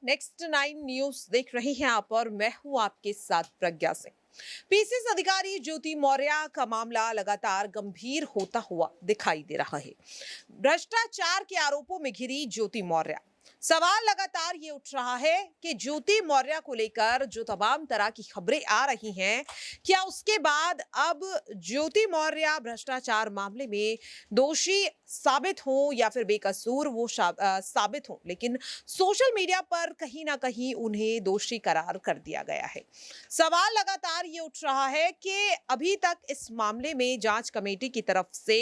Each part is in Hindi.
नेक्स्ट 9 न्यूज देख रही हैं आप और मैं हूं आपके साथ प्रज्ञा सिंह। पीसीएस अधिकारी ज्योति मौर्य का मामला लगातार गंभीर होता हुआ दिखाई दे रहा है। भ्रष्टाचार के आरोपों में घिरी ज्योति मौर्य। सवाल लगातार ये उठ रहा है कि ज्योति मौर्य को लेकर जो तमाम तरह की खबरें आ रही हैं, क्या उसके बाद अब ज्योति मौर्य भ्रष्टाचार मामले में दोषी साबित हो या फिर बेकसूर वो साबित हो, लेकिन सोशल मीडिया पर कहीं ना कहीं उन्हें दोषी करार कर दिया गया है। सवाल लगातार ये उठ रहा है कि अभी तक इस मामले में जांच कमेटी की तरफ से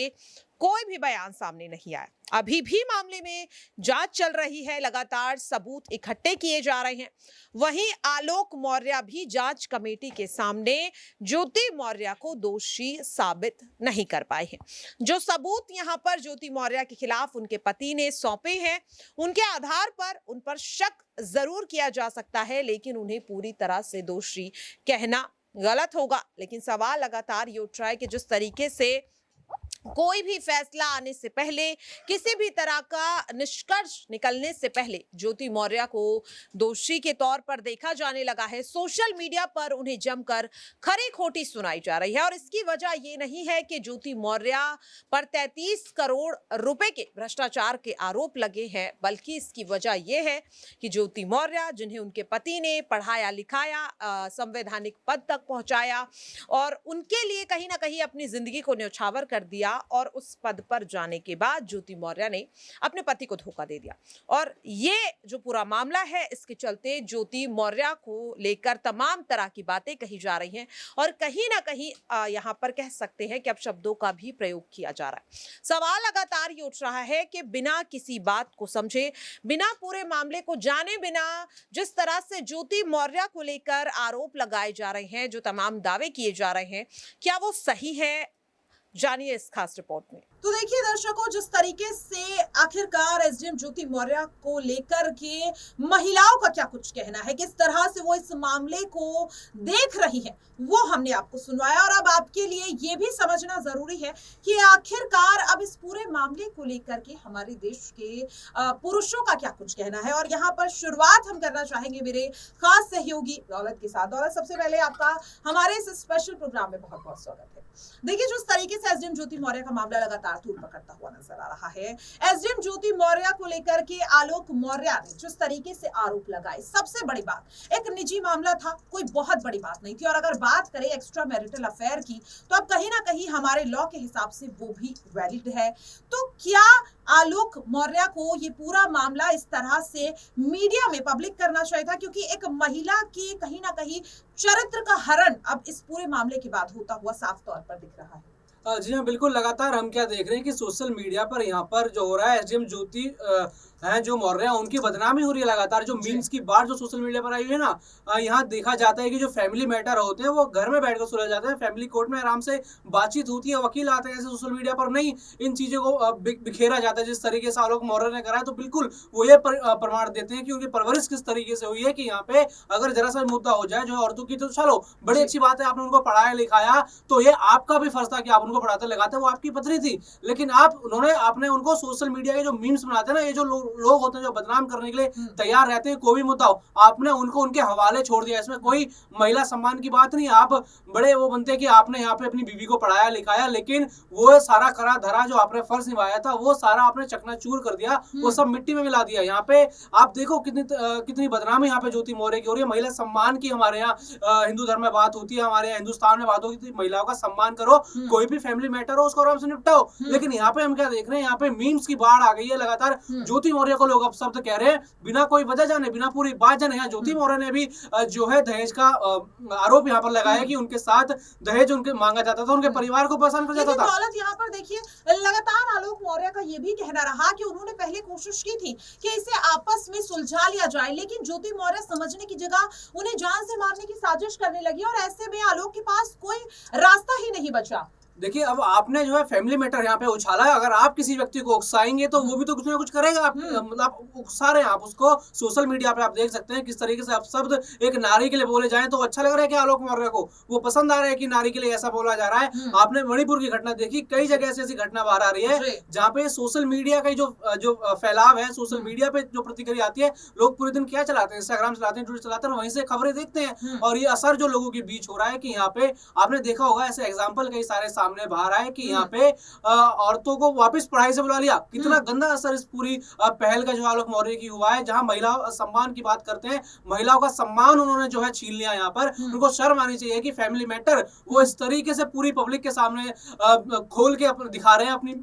कोई भी बयान सामने नहीं आया। अभी भी मामले में जांच चल रही है, लगातार सबूत इकट्ठे किए जा रहे हैं। वहीं आलोक मौर्य भी जांच कमेटी के सामने ज्योति मौर्य को दोषी साबित नहीं कर पाए हैं। जो सबूत यहां पर ज्योति मौर्य के खिलाफ उनके पति ने सौंपे हैं, उनके आधार पर उन पर शक जरूर किया जा सकता है, लेकिन उन्हें पूरी तरह से दोषी कहना गलत होगा। लेकिन सवाल लगातार ये उठ रहा है कि जिस तरीके से कोई भी फैसला आने से पहले, किसी भी तरह का निष्कर्ष निकलने से पहले ज्योति मौर्य को दोषी के तौर पर देखा जाने लगा है। सोशल मीडिया पर उन्हें जमकर खरी खोटी सुनाई जा रही है और इसकी वजह ये नहीं है कि ज्योति मौर्य पर 33 करोड़ रुपए के भ्रष्टाचार के आरोप लगे हैं, बल्कि इसकी वजह यह है कि ज्योति मौर्य, जिन्हें उनके पति ने पढ़ाया लिखाया, संवैधानिक पद तक पहुंचाया और उनके लिए कहीं ना कहीं अपनी जिंदगी को न्यौछावर कर दिया, और उस पद पर जाने के बाद ज्योति मौर्य ने अपने पति को धोखा दे दिया। और ये जो पूरा मामला है, इसके चलते ज्योति मौर्य को लेकर तमाम तरह की बातें कही जा रही हैं और कहीं ना कहीं यहां पर कह सकते हैं कि अब शब्दों का भी प्रयोग किया जा रहा है। सवाल लगातार ये उठ रहा है कि बिना किसी बात को समझे, बिना पूरे मामले को जाने बिना जिस तरह से ज्योति मौर्य को लेकर आरोप लगाए जा रहे हैं, जो तमाम दावे किए जा रहे हैं, क्या वो सही है? जानिए इस खास रिपोर्ट में। तो देखिए दर्शकों, जिस तरीके से आखिरकार एसडीएम ज्योति मौर्य को लेकर के महिलाओं का क्या कुछ कहना है, किस तरह से वो इस मामले को देख रही है, वो हमने आपको सुनवाया। और अब आपके लिए ये भी समझना जरूरी है कि आखिरकार अब इस पूरे मामले को लेकर के हमारे देश के पुरुषों का क्या कुछ कहना है। और यहाँ पर शुरुआत हम करना चाहेंगे मेरे खास सहयोगी दौलत के साथ। दौलत, सबसे पहले आपका हमारे इस स्पेशल प्रोग्राम में बहुत बहुत स्वागत है। देखिए, जिस तरीके से एसडीएम ज्योति मौर्य का मामला लगातार तूल पकड़ता हुआ नजर आ रहा है, एसडीएम ज्योति मौर्य को लेकर के आलोक मौर्य ने जिस तरीके से आरोप लगाए, सबसे बड़ी बात, एक निजी मामला था, कोई बहुत बड़ी बात नहीं थी। और अगर बात करें एक्स्ट्रा मैरिटल अफेयर की, तो अब कहीं ना कहीं हमारे लॉ के हिसाब से वो भी वैलिड है। तो क्या आलोक मौर्य को ये पूरा मामला इस तरह से मीडिया में पब्लिक करना चाहिए था? क्योंकि एक महिला की कहीं ना कहीं चरित्र का हरण अब इस पूरे मामले के बाद होता हुआ साफ तौर पर दिख रहा है। जी हाँ, बिल्कुल। लगातार हम क्या देख रहे हैं कि सोशल मीडिया पर यहाँ पर जो हो रहा है, एसडीएम ज्योति हैं जो मौर्य, उनकी बदनामी हो रही है लगातार। जो मीम्स की बात जो सोशल मीडिया पर आई हुई है ना, यहाँ देखा जाता है कि जो फैमिली मैटर होते हैं वो घर में बैठकर सुलझ जाते हैं, फैमिली कोर्ट में आराम से बातचीत होती है, वकील आते हैं। ऐसे सोशल मीडिया पर नहीं, इन चीज़ों को बिखेरा जाता है जिस तरीके से आलोक मौर्य ने करा है। तो बिल्कुल वो ये प्रमाण देते हैं कि उनकी परवरिश किस तरीके से हुई है कि यहाँ पे अगर जरा सा मुद्दा हो जाए जो है औरतों की, तो चलो बड़ी अच्छी बात है, आपने उनको पढ़ाया लिखाया, तो ये आपका भी फर्ज था कि आप उनको पढ़ाते लगाते, वो आपकी पत्नी थी। लेकिन आपने उनको सोशल मीडिया के जो मीम्स बनाते हैं ना, ये जो लोग होते हैं जो बदनाम करने के लिए तैयार रहते हैं, कोई भी मुद्दा हो, आपने उनको उनके हवाले छोड़ दिया। इसमें कोई महिला सम्मान की बात नहीं। आप बड़े वो बनते हैं कि आपने यहाँ पे अपनी बीवी को पढ़ाया लिखाया, लेकिन वो सारा करा धरा जो आपने फर्ज निभाया था, वो सारा आपने चकनाचूर कर दिया, वो सब मिट्टी में मिला दिया। यहाँ पे आप देखो कितनी बदनामी यहाँ पे ज्योति मौर्य की हो रही है। महिला सम्मान की हमारे यहाँ हिंदू धर्म में बात होती है, हमारे यहाँ हिंदुस्तान में बात होती है, महिलाओं का सम्मान करो, कोई भी फैमिली मैटर हो उसको आराम से निपटाओ। लेकिन यहाँ पे हम क्या देख रहे हैं, यहाँ पे मीम्स की बाढ़ आ गई है लगातार। ज्योति मौर्य को लोग शब्द कह रहे हैं बिना कोई वजह जाने, बिना पूरी बात जाने। यहाँ ज्योति मौर्य ने भी जो है दहेज का आरोप यहाँ पर लगाया कि उनके साथ दहेज उनके मांगा जाता था, उनके परिवार को परेशान कर जाता था। दौलत, यहाँ पर देखिए, लगातार आलोक मौर्य का ये भी कहना रहा कि उन्होंने पहले कोशिश की थी कि इसे आपस में सुलझा लिया जाए, लेकिन ज्योति मौर्य समझने की जगह उन्हें जान से मारने की साजिश करने लगी और ऐसे में आलोक के पास कोई रास्ता ही नहीं बचा। देखिए, अब आपने जो है फैमिली मैटर यहाँ पे उछाला है। अगर आप किसी व्यक्ति को उकसाएंगे तो वो भी तो कुछ ना कुछ करेगा। आप मतलब आप उकसा रहे हैं आप उसको। सोशल मीडिया पे आप देख सकते हैं किस तरीके से आप शब्द एक नारी के लिए बोले जाएं तो अच्छा लग रहा है कि आलोक मौर्य को वो पसंद आ रहा है कि नारी के लिए ऐसा बोला जा रहा है। आपने मणिपुर की घटना देखी, कई जगह ऐसी घटना बाहर आ रही है जहाँ पे सोशल मीडिया का जो फैलाव है, सोशल मीडिया पे जो प्रतिक्रिया आती है, लोग पूरे दिन क्या चलाते हैं, इंस्टाग्राम चलाते हैं, ट्विटर चलाते हैं, वहीं से खबरें देखते हैं और ये असर जो लोगों के बीच हो रहा है कि यहाँ पे आपने देखा होगा ऐसे एग्जाम्पल कई सारे सामने बाहर आए कि यहाँ पे औरतों को वापस पढ़ाई से बुला लिया। कितना गंदा असर इस पूरी पहल का जो आलोक मौर्य की हुआ है, जहां महिला सम्मान की बात करते हैं, महिलाओं का सम्मान उन्होंने जो है छीन लिया। यहाँ पर उनको शर्म आनी चाहिए कि फैमिली मैटर वो इस तरीके से पूरी पब्लिक के सामने खोल के दिखा रहे हैं। अपनी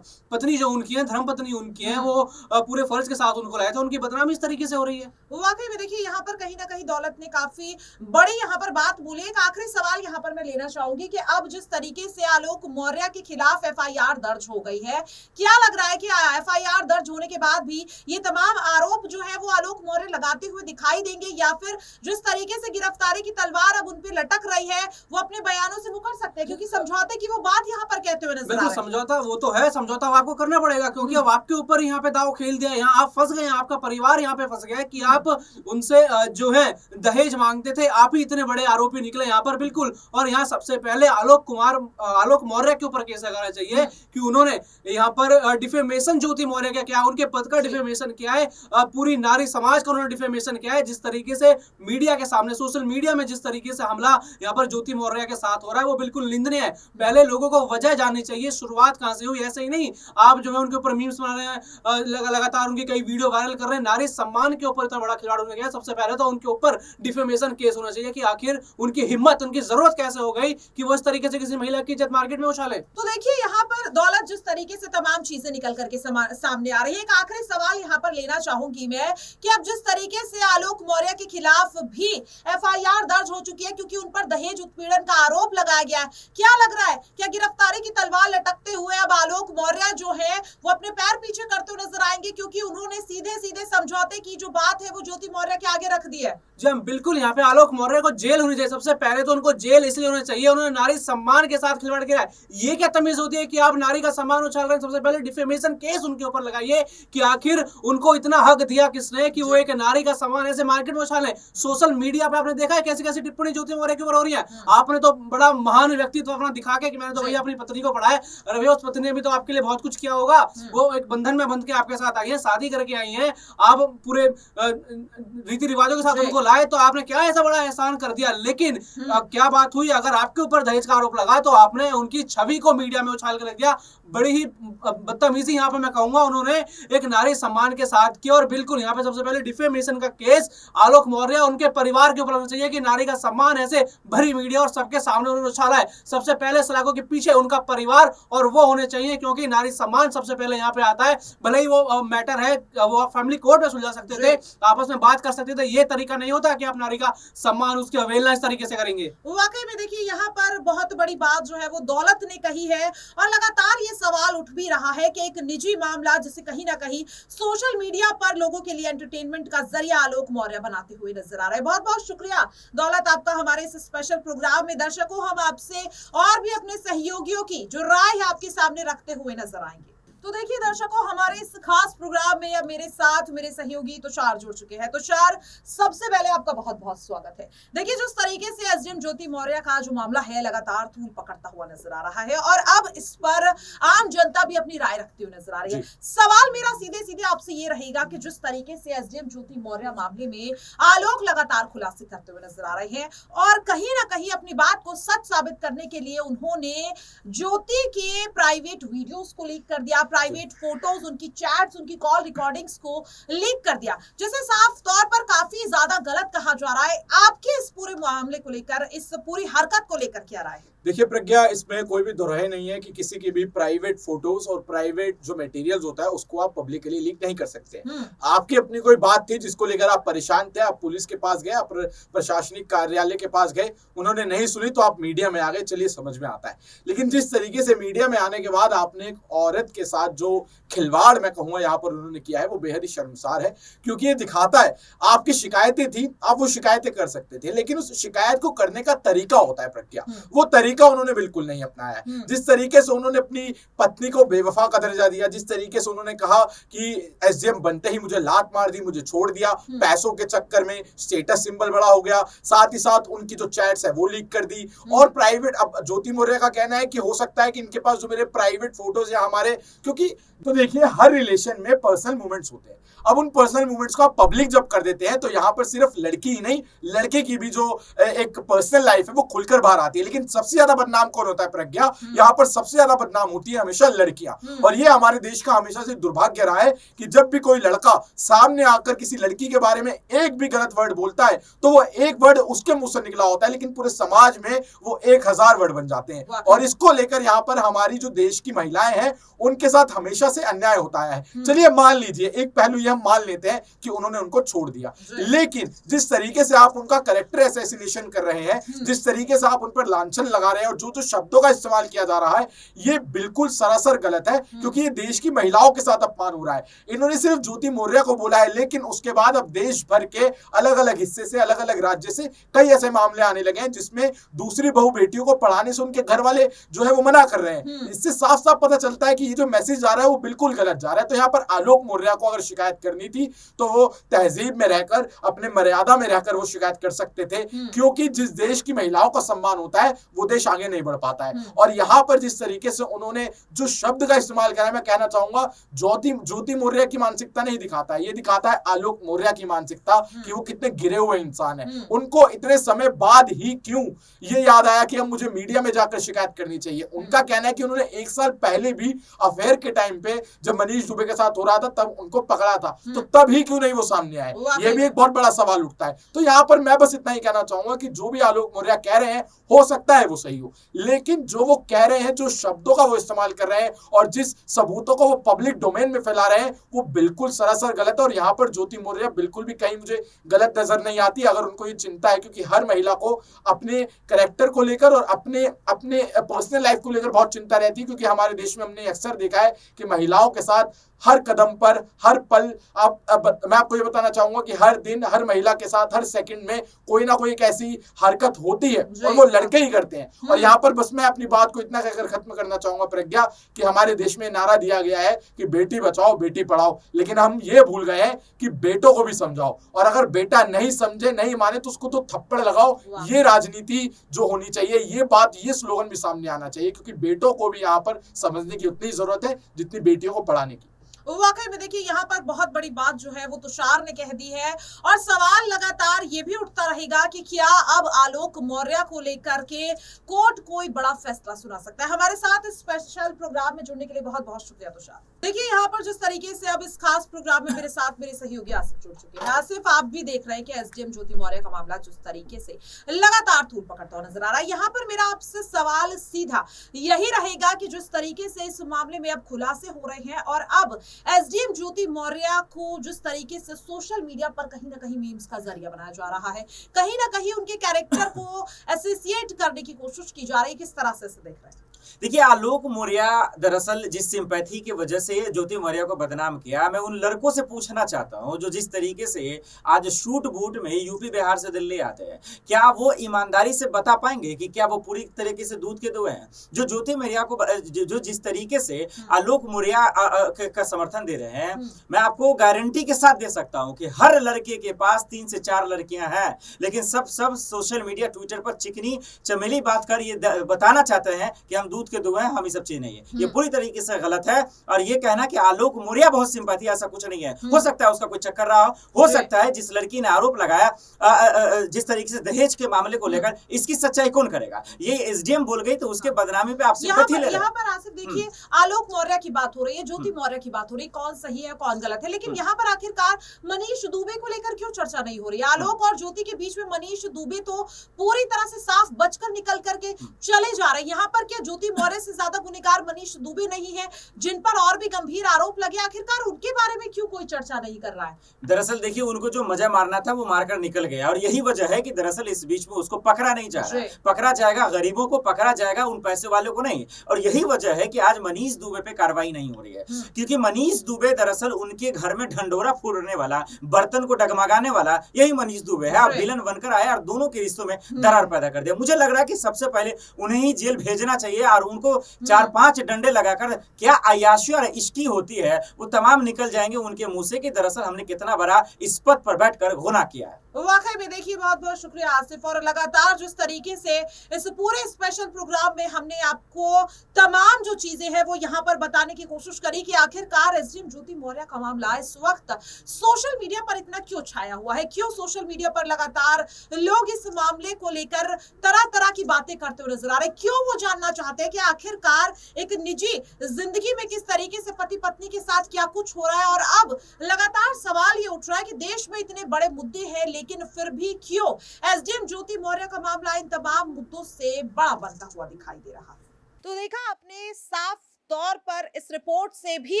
पत्नी जो उनकी है, धर्म पत्नी उनकी है, वो पूरे फर्ज के साथ उनको लाए थे, उनकी बदनामी इस तरीके से हो रही है। वाकई में देखिए यहाँ पर कहीं ना कहीं दौलत ने काफी बड़ी यहाँ पर बात बोली है। एक आखिरी सवाल यहाँ पर मैं लेना चाहूंगी कि अब जिस तरीके से आलोक मौर्य के खिलाफ एफआईआर दर्ज हो गई है, क्या लग रहा है कि एफआईआर दर्ज होने के बाद भी ये तमाम आरोप जो है वो आलोक मौर्य लगाते हुए दिखाई देंगे, या फिर जिस तरीके से गिरफ्तारी की तलवार अब उन पे लटक रही है वो अपने बयानों से मुकर सकते हैं, क्योंकि समझौते की वो बात यहाँ पर कहते हुए नजर आ रहे हैं। समझौता वो तो है, समझौता आपको करना पड़ेगा क्योंकि अब आपके ऊपर यहाँ पे दाव खेल दिया, यहाँ आप फंस गए, आपका परिवार यहाँ पे फंस गया कि आप उनसे जो है दहेज मांगते थे। आप ही इतने बड़े आरोपी निकले यहाँ पर, बिल्कुल। और यहाँ सबसे पहले आलोक मौर्य के ऊपर केस लगाना चाहिए कि उन्होंने यहाँ पर डिफेमेशन ज्योति मौर्य का क्या, उनके पद का डिफेमेशन किया है, पूरी नारी समाज का उन्होंने डिफेमेशन किया है। जिस तरीके से मीडिया के सामने, सोशल मीडिया में जिस तरीके से हमला यहाँ पर ज्योति मौर्य के साथ हो रहा है वो बिल्कुल निंदनीय है। पहले लोगों को वजह जाननी चाहिए, शुरुआत कहां से हुई। ऐसे ही नहीं आप जो है उनके ऊपर मीम्स बना रहे हैं, लगातार उनकी कई वीडियो वायरल कर रहे हैं। नारी सम्मान के ऊपर इतना बड़ा खिलाड़ी होने गया, सबसे पहले तो उनके ऊपर डिफेमेशन केस होना चाहिए कि आखिर उनकी हिम्मत, उनकी जरूरत कैसे हो गई कि वो इस तरीके से किसी महिला की इज्जत मार्केट में उछाले। तो देखिए यहाँ पर दौलत जिस तरीके से तमाम चीजें निकल करके सामने आ रही है, एक आखिरी सवाल यहाँ पर लेना चाहूंगी मैं कि अब जिस तरीके से आलोक मौर्य के खिलाफ भी एफआईआर दर्ज हो चुकी है क्योंकि उन पर दहेज उत्पीड़न का आरोप लगाया गया है, क्या लग रहा है क्या गिरफ्तारी की तलवार लटकते हुए अब आलोक मौर्य जो है वो अपने पैर पीछे करते हुए नजर आएंगे, क्योंकि उन्होंने सीधे सीधे समझौते की जो बात है वो ज्योति मौर्य के आगे रख दी है? जी हम बिल्कुल, यहाँ पे आलोक मौर्य को जेल होनी चाहिए। सबसे पहले तो उनको जेल इसलिए होना चाहिए, उन्होंने नारी सम्मान के साथ खिलवाड़ किया है। ये क्या तमीज होती है कि आप नारी का सम्मान उछाल रहे हैं? सबसे पहले डिफेमेशन केस उनके ऊपर लगाइए कि आखिर उनको इतना हक दिया किसने कि वो एक नारी का सम्मान ऐसे मार्केट में उछाले। सोशल मीडिया पे आपने देखा है कैसी कैसी टिप्पणी ज्योति मौर्य के ऊपर हो रही है। आपने तो बड़ा महान व्यक्तित्व अपना दिखा के कि मैंने तो भैया अपनी पत्नी को पढ़ा है, अरे भैया उस पत्नी ने भी तो आपके लिए बहुत कुछ किया होगा, वो एक बंधन में बंध के आपके साथ आई है, शादी करके आई है, आप पूरे रीति रिवाजों के साथ उनको लाए, तो आपने क्या ऐसा बड़ा एहसान कर दिया। लेकिन क्या बात हुई, अगर आपके ऊपर दहेज का आरोप लगा तो आपने उनकी छवि को मीडिया में उछाल कर रख दिया। बड़ी ही बदतमीजी यहाँ पे मैं कहूंगा उन्होंने एक नारी सम्मान के साथ किया। और बिल्कुल यहाँ पे सबसे पहले डिफेमेशन का केस आलोक मौर्य उनके परिवार के ऊपर होना चाहिए कि नारी का सम्मान ऐसे भरी मीडिया और सबके सामने उन्होंने उछाला है। सबसे पहले सलाखों के पीछे उनका परिवार और वो होने चाहिए, क्योंकि नारी सम्मान सबसे पहले यहाँ पे आता है। भले ही वो मैटर है वो फैमिली कोर्ट में सुलझा सकते थे, आपस में बात कर सकते थे, ये तरीका नहीं होता कि आप नारी का सम्मान, उसकी अवहेलना इस तरीके से करेंगे। वाकई में देखिए यहाँ पर बहुत बड़ी बात जो है वो दौलत ने कही है, और लगातार ये सवाल उठ भी रहा है कि एक निजी मामला जिसे कहीं ना कहीं सोशल मीडिया पर लोगों के लिए एंटरटेनमेंट का जरिया आलोक मौर्य बनाते हुए नजर आ रहा है। बहुत बहुत शुक्रिया दौलत आपका हमारे इस स्पेशल प्रोग्राम में। दर्शकों, हम आपसे और भी अपने सहयोगियों की जो राय है आपके सामने रखते हुए नजर आएंगे। तो देखिए दर्शकों, हमारे इस खास प्रोग्राम में अब मेरे साथ मेरे सहयोगी तुषार जुड़ चुके हैं। तुषार, सबसे पहले आपका बहुत बहुत स्वागत है। देखिए जिस तरीके से एसडीएम ज्योति मौर्य का जो मामला है लगातार तूल पकड़ता हुआ नजर आ रहा है, और अब इस पर आम जनता भी अपनी राय रखती हुई नजर आ रही है। सवाल मेरा सीधे सीधे आपसे ये रहेगा कि जिस तरीके से एसडीएम ज्योति मौर्य मामले में आलोक लगातार खुलासे करते हुए नजर आ रहे हैं, और कहीं ना कहीं अपनी बात को सच साबित करने के लिए उन्होंने ज्योति के प्राइवेट वीडियोस को लीक कर दिया, प्राइवेट फोटोज, उनकी चैट्स, उनकी कॉल रिकॉर्डिंग्स को लीक कर दिया, जिसे साफ तौर पर काफी ज्यादा गलत कहा जा रहा है। आपके इस पूरे मामले को लेकर, इस पूरी हरकत को लेकर क्या राय है? देखिए प्रज्ञा, इसमें कोई भी दोहराई नहीं है कि किसी की भी प्राइवेट फोटोज और प्राइवेट जो मटेरियल्स होता है उसको आप पब्लिकली लीक नहीं कर सकते। आपकी अपनी कोई बात थी जिसको लेकर आप परेशान थे, आप पुलिस के पास गए, आप प्रशासनिक कार्यालय के पास गए, उन्होंने नहीं सुनी तो आप मीडिया में आ गए, चलिए समझ में आता है। लेकिन जिस तरीके से मीडिया में आने के बाद आपने एक औरत के साथ जो खिलवाड़ मैं कहूंगा यहाँ पर उन्होंने किया है वो बेहद ही शर्मसार है, क्योंकि ये दिखाता है आपकी शिकायतें थी, आप वो शिकायतें कर सकते थे, लेकिन उस शिकायत को करने का तरीका होता है प्रज्ञा, वो तरीका उन्होंने बिल्कुल नहीं अपनाया है। जिस तरीके से उन्होंने अपनी पत्नी को बेवफा का दर्जा दिया, जिस तरीके से उन्होंने कहा कि एसडीएम बनते ही मुझे लात मार दी, मुझे छोड़ दिया, पैसों के चक्कर में स्टेटस सिंबल बड़ा हो गया, साथ ही साथ उनकी जो चैट्स है वो लीक कर दी, और प्राइवेट, अब ज्योति मौर्य का कहना है कि हो सकता है कि इनके पास जो मेरे प्राइवेट फोटोज या हमारे, क्योंकि तो देखिए हर रिलेशन में पर्सनल मोमेंट्स होते हैं, अब उन पर्सनल मोमेंट्स को आप पब्लिक जब कर देते हैं तो यहाँ पर सिर्फ लड़की ही नहीं, लड़के की भी जो एक पर्सनल लाइफ है वो खुलकर बाहर आती है। लेकिन सबसे ज्यादा बदनाम कौन होता है प्रज्ञा? यहाँ पर सबसे ज्यादा बदनाम होती है हमेशा लड़कियां, और ये हमारे देश का हमेशा से दुर्भाग्य रहा है कि जब भी कोई लड़का सामने आकर किसी लड़की के बारे में एक भी गलत वर्ड बोलता है तो वो एक वर्ड उसके मुंह से निकला होता है, लेकिन पूरे समाज में वो 1000 वर्ड बन जाते हैं। और इसको लेकर यहाँ पर हमारी जो देश की महिलाएं हैं उनके साथ हमेशा से अन्याय होता है। चलिए मान लीजिए, एक पहलू ये हम मान लेते हैं कि उन्होंने उनको छोड़ दिया, लेकिन जिस तरीके से आप उनका कैरेक्टर असैसिनेशन कर रहे हैं, जिस तरीके से आप उन पर लांछन लगा रहे हैं और जो शब्दों का इस्तेमाल किया जा रहा है, ये बिल्कुल सरासर गलत है, क्योंकि ये देश की महिलाओं के साथ अपमान हो रहा है। इन्होंने सिर्फ ज्योति मौर्य को बोला है, लेकिन उसके बाद अब देश भर के अलग अलग हिस्से से, अलग अलग राज्य से कई ऐसे मामले आने लगे हैं जिसमें दूसरी बहू बेटियों को पढ़ाने से उनके घर वाले जो है वो मना कर रहे हैं। इससे साफ साफ पता चलता है कि ये जो मैसेज जा रहा है वो बिल्कुल गलत जा रहा है। तो यहाँ पर आलोक मौर्य को अगर शिकायत करनी थी तो वो तहजीब में रहकर, अपने मर्यादा में रहकर वो शिकायत कर सकते थे, क्योंकि जिस देश की महिलाओं का सम्मान होता है वो देश आगे नहीं बढ़ पाता है। और यहाँ पर जिस तरीके से उन्होंने जो शब्द का इस्तेमाल करा, मैं कहना चाहूंगा ज्योति मौर्य की मानसिकता नहीं दिखाता है, ये दिखाता है आलोक मौर्य की मानसिकता कि वो कितने गिरे हुए इंसान है। उनको इतने समय बाद ही क्यों ये याद आया कि अब मुझे मीडिया में जाकर शिकायत करनी चाहिए। उनका कहना है कि उन्होंने 1 साल पहले भी अफेयर के टाइम पे जब मनीष दुबे के साथ हो रहा था तब उनको पकड़ा था, तो तब ही क्यों नहीं वो सामने आए, ये भी एक बहुत बड़ा सवाल उठता है। तो यहाँ पर मैं बस इतना ही कहना चाहूंगा कि जो भी आलोक मौर्य कह रहे हैं हो सकता है वो सही हो, लेकिन जो वो कह रहे हैं, जो शब्दों का वो इस्तेमाल कर रहे हैं और जिस सबूतों को वो पब्लिक डोमेन में फैला रहे हैं वो बिल्कुल सरासर गलत है। और यहाँ पर ज्योति मौर्य बिल्कुल भी कहीं मुझे गलत नजर नहीं आती, अगर उनको ये चिंता है, क्योंकि हर महिला को अपने कैरेक्टर को लेकर और अपने पर्सनल लाइफ को लेकर बहुत चिंता रहती है, क्योंकि हमारे देश में हमने अक्सर देखा है कि महिलाओं के साथ हर कदम पर, हर पल, मैं आपको ये बताना चाहूंगा कि हर दिन हर महिला के साथ हर सेकंड में कोई ना कोई एक ऐसी हरकत होती है और वो लड़के ही करते हैं। और यहाँ पर बस मैं अपनी बात को इतना कहकर खत्म करना चाहूंगा प्रज्ञा कि हमारे देश में नारा दिया गया है कि बेटी बचाओ बेटी पढ़ाओ, लेकिन हम ये भूल गए हैं कि बेटों को भी समझाओ, और अगर बेटा नहीं समझे, नहीं माने तो उसको तो थप्पड़ लगाओ। ये राजनीति जो होनी चाहिए, ये बात, ये स्लोगन भी सामने आना चाहिए, क्योंकि बेटों को भी यहाँ पर समझने की उतनी जरूरत है जितनी बेटियों को पढ़ाने की। वाकई में देखिए यहाँ पर बहुत बड़ी बात जो है वो तुषार ने कह दी है, और सवाल लगातार ये भी उठता रहेगा कि क्या अब आलोक मौर्य को लेकर के कोर्ट कोई बड़ा फैसला सुना सकता है। हमारे साथ इस स्पेशल प्रोग्राम में जुड़ने के लिए बहुत बहुत शुक्रिया तुषार। देखिए यहाँ पर जिस तरीके से अब इस खास प्रोग्राम में मेरे साथ मेरे सहयोगी आसिफ जुड़ चुके हैं। आसिफ, आप भी देख रहे हैं कि एसडीएम ज्योति मौर्य का मामला जिस तरीके से लगातार तूल पकड़ता हुआ नजर आ रहा है। यहाँ पर मेरा आपसे सवाल सीधा यही रहेगा कि जिस तरीके से इस मामले में अब खुलासे हो रहे हैं और अब एसडीएम ज्योति मौर्य को जिस तरीके से सोशल मीडिया पर कहीं ना कहीं मीम्स का जरिया बनाया जा रहा है, कहीं ना कहीं उनके कैरेक्टर को एसोसिएट करने की कोशिश की जा रही है, किस तरह से इसे देख रहे हैं? देखिए, आलोक मौर्य दरअसल जिस सिंपैथी की वजह से ज्योति मौर्य को बदनाम किया, मैं उन लड़कों से पूछना चाहता हूं जो जिस तरीके से आज शूट बूट में यूपी बिहार से दिल्ली आते हैं, क्या वो ईमानदारी से बता पाएंगे कि क्या वो पूरी तरीके से दूध के दुए हैं? जो ज्योति मौर्य को जो जिस तरीके से आलोक मौर्य का समर्थन दे रहे हैं, मैं आपको गारंटी के साथ दे सकता हूं कि हर लड़के के पास 3 से 4 लड़कियां हैं, लेकिन सब सोशल मीडिया ट्विटर पर चिकनी चमेली बात कर ये बताना चाहते हैं कि हम दूध के दुए हैं, हम ये सब चीज नहीं है। ये पूरी तरीके से गलत है। और ये कहना कि आलोक मौर्य बहुत सिंपैथी, ऐसा कुछ नहीं है। हो सकता है उसका कोई चक्कर रहा हो सकता है जिस लड़की ने आरोप लगाया जिस तरीके से दहेज के मामले को लेकर, इसकी सच्चाई कौन करेगा? ये एसडीएम बोल गई तो उसके बदनामी पे आप सिंपैथी ले रहे हैं। यहाँ पर आसिफ देखिए, आलोक मौर्य की बात हो रही है, ज्योति मौर्य की बात हो रही है, कौन सही है कौन गलत है, लेकिन यहाँ पर आखिरकार मनीष दुबे को लेकर क्यों चर्चा नहीं हो रही? आलोक और ज्योति के बीच में मनीष दुबे तो पूरी तरह से साफ बचकर निकल करके चले जा रहे हैं। यहाँ पर क्या ज्योति ज्योति मौर्य से ज्यादा गुनहगार मनीष दुबे नहीं है, जिन पर और भी गंभीर आरोप लगे, आखिरकार उनके बारे में क्यों कोई चर्चा नहीं कर रहा है? दरअसल देखिए, उनको जो मजा मारना था वो मारकर निकल गया, और यही वजह है कि दरअसल इस बीच में उसको पकड़ा नहीं जा रहा। पकड़ा जाएगा गरीबों को, पकड़ा जाएगा उन पैसे वालों को नहीं। और यही वजह है कि आज मनीष दुबे पे कार्रवाई नहीं हो रही है, क्योंकि मनीष दुबे दरअसल उनके घर में ढंडोरा फोड़ने वाला, बर्तन को डगमगाने वाला यही मनीष दुबे है। आप विलन बनकर आए और दोनों के रिश्तों में दरार पैदा कर दिया। मुझे लग रहा है कि सबसे पहले उन्हें ही जेल भेजना चाहिए और उनको 4-5 डंडे लगाकर क्या अय्याशी और इश्की होती है वो तमाम निकल जाएंगे उनके मुंह से कि दरअसल हमने कितना बड़ा इस पद पर बैठकर गुनाह किया है। वाकई में देखिए, बहुत बहुत शुक्रिया आसिफ, और लगातार जिस तरीके से इस पूरे स्पेशल प्रोग्राम में हमने आपको तमाम जो चीजें हैं वो यहाँ पर बताने की कोशिश करी कि आखिरकार एसडीएम ज्योति मौर्य का मामला इस वक्त सोशल मीडिया पर इतना क्यों छाया हुआ है, क्यों सोशल मीडिया पर लगातार लोग इस मामले को लेकर तरह तरह की बातें करते हुए नजर आ रहे हैं, क्यों वो जानना चाहते हैं कि आखिरकार एक निजी जिंदगी में किस तरीके से पति पत्नी के साथ क्या कुछ हो रहा है। और अब लगातार सवाल ये उठ रहा है कि देश में इतने बड़े मुद्दे हैं, लेकिन फिर भी क्यों एसडीएम ज्योति मौर्य का मामला इन तमाम मुद्दों से बड़ा बनता हुआ दिखाई दे रहा है। तो देखा आपने, साफ तौर पर इस रिपोर्ट से भी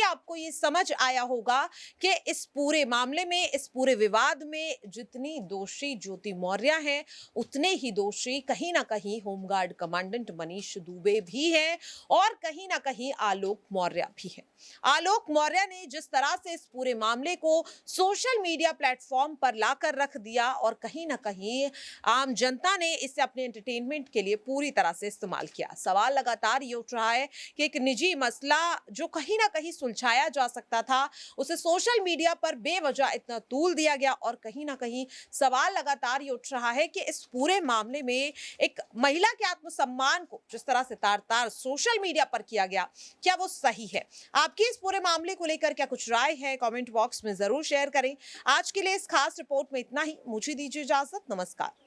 आपको ये समझ आया होगा कि इस पूरे मामले में, इस पूरे विवाद में जितनी दोषी ज्योति मौर्य हैं, उतने ही दोषी कहीं ना कहीं होमगार्ड कमांडेंट मनीष दुबे भी हैं और कहीं ना कहीं आलोक मौर्य भी हैं। आलोक मौर्य ने जिस तरह से इस पूरे मामले को सोशल मीडिया प्लेटफॉर्म पर लाकर रख दिया और कहीं ना कहीं आम जनता ने इसे अपने एंटरटेनमेंट के लिए पूरी तरह से इस्तेमाल किया। सवाल लगातार ये उठ रहा है कि एक निजी मसला जो कहीं ना कहीं सुलझाया जा सकता था, उसे सोशल मीडिया पर बेवजह इतना तूल दिया गया। और कहीं ना कहीं सवाल लगातार ये उठ रहा है कि इस पूरे मामले में एक महिला के आत्मसम्मान को जिस तरह से तार-तार सोशल मीडिया पर किया गया, क्या वो सही है? आपकी इस पूरे मामले को लेकर क्या कुछ राय है, कमेंट बॉक्स में जरूर शेयर करें। आज के लिए इस खास रिपोर्ट में इतना ही। मुझे दीजिए इजाजत। नमस्कार।